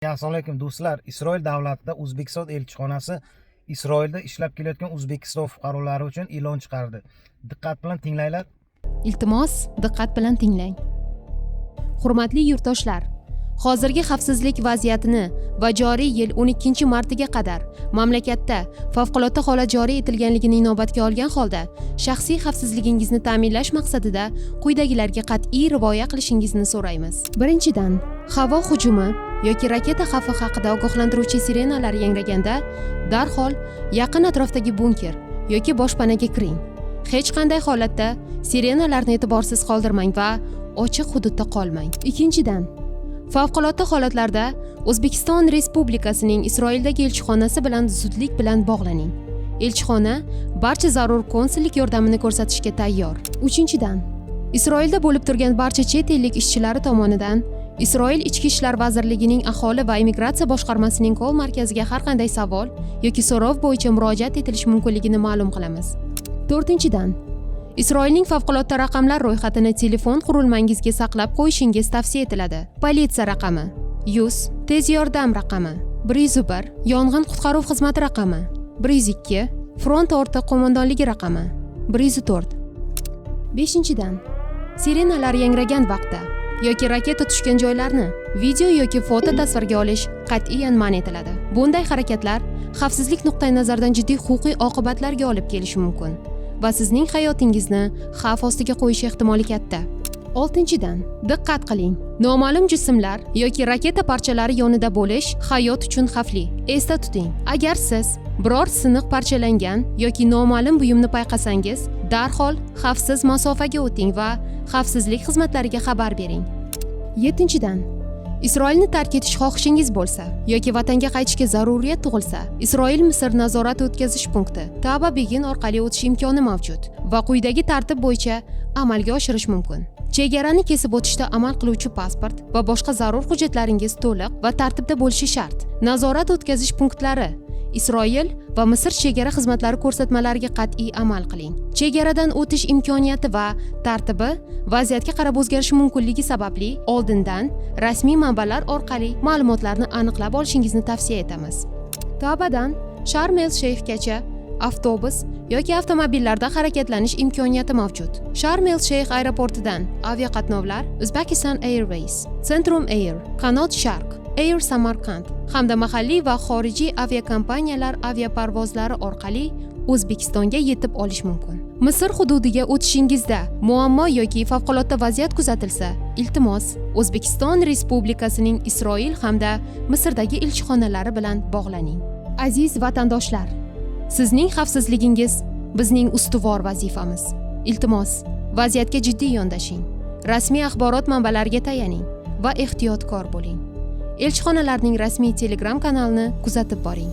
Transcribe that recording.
Assalomu alaykum do'stlar. Isroil davlatida O'zbekiston elchixonasi Isroilda ishlab kelayotgan O'zbekiston fuqarolari uchun e'lon chiqardi. Diqqat bilan tinglanglar. Iltimos, diqqat bilan tinglang. Hurmatli yurtdoshlar, hozirgi xavfsizlik vaziyatini va joriy yil 12-martiga qadar mamlakatda favqulodda holat joriy etilganligini inobatga olgan holda shaxsiy xavfsizligingizni ta'minlash maqsadida quyidagilarga qat'iy rioya qilishingizni so'raymiz. Birinchidan, havo hujumi yoki raketa xavfi haqida ogohlantiruvchi sirenalar yangraganda darhol yaqin atrofdagi bunker yoki boshpanaga kiring. Hech qanday holatda sirenalarni e'tiborsiz qoldirmang va ochiq hududda qolmang. Ikkinchidan, favqulodda holatlarda O'zbekiston Respublikasining Isroildagi elchixonasi bilan zudlik bilan bog'laning. Elchixona barcha zarur konsullik yordamini ko'rsatishga tayyor. Uchinchidan, Isroilda bo'lib turgan barcha chet ellik ishchilari tomonidan Isroil Ichki ishlar vazirligining aholi va immigratsiya boshqarmasining kol markaziga har qanday savol yoki so'rov bo'yicha murojaat etilishi mumkinligini ma'lum qilamiz. To'rtinchidan, Isroilning favqulodda raqamlar ro'yxatini telefon qurilmangizga saqlab qo'yishingiz tavsiya etiladi. Politsiya raqami 100, tez yordam raqami 101, yong'in qutqaruv xizmati raqami 102, front o'rta qo'mondonligi raqami 104. Beshinchidan, sirenalar yangragan vaqtda yoki raketa tushgan joylarni video yoki foto tasvirga olish qat'iyan man etiladi. Bunday harakatlar xavfsizlik nuqtai nazaridan jiddiy huquqiy oqibatlarga olib kelishi mumkin va sizning hayotingizni xavf ostiga qo'yishi ehtimoli katta. Oltinchidan, diqqat qiling. Noma'lum jismlar yoki raketa parchalari yonida bo'lish hayot uchun xavfli. Esda tuting, agar siz biror siniq parchalangan yoki noma'lum buyumni payqasangiz, darhol xavfsiz masofaga o'ting va xavfsizlik xizmatlariga xabar bering. Yettinchidan, Isroilni tark etish xohishingiz bo'lsa yoki vatanga qaytishga zaruriyat tug'ilsa, Isroil-Misr nazorat o'tkazish punkti Taba Begin orqali o'tish imkoni mavjud va quyidagi tartib bo'yicha amalga oshirish mumkin. Chegarani kesib o'tishda amal qiluvchi pasport va boshqa zarur hujjatlaringiz to'liq va tartibda bo'lishi shart. Nazorat o'tkazish punktlari Isroil va Misr chegara xizmatlari ko'rsatmalariga qat'iy amal qiling. Chegaradan o'tish imkoniyati va tartibi vaziyatga qarab o'zgarishi mumkinligi sababli oldindan rasmiy manbalar orqali ma'lumotlarni aniqlab olishingizni tavsiya etamiz. Tabadan Sharm el-Sheyxgacha avtobus yoki avtomobillarda harakatlanish imkoniyati mavjud. Sharm el-Sheyx aeroportidan aviaqatnovlar Uzbekistan Airways, Centrum Air, Qanot Sharq, Air Samarkand hamda mahalliy va xorijiy aviakompaniyalar aviaparvozlari orqali O'zbekistonga yetib olish mumkin. Misr hududiga o'tishingizda muammo yoki favqulodda vaziyat kuzatilsa, iltimos O'zbekiston Respublikasining Isroil hamda Misrdagi elchixonalari bilan bog'laning. Aziz vatandoshlar, sizning xavfsizligingiz bizning ustuvor vazifamiz. Iltimos, vaziyatga jiddiy yondashing. Rasmiy axborot manbalariga tayaning va ehtiyotkor bo'ling. Elchixonalarning rasmiy Telegram kanalini kuzatib boring.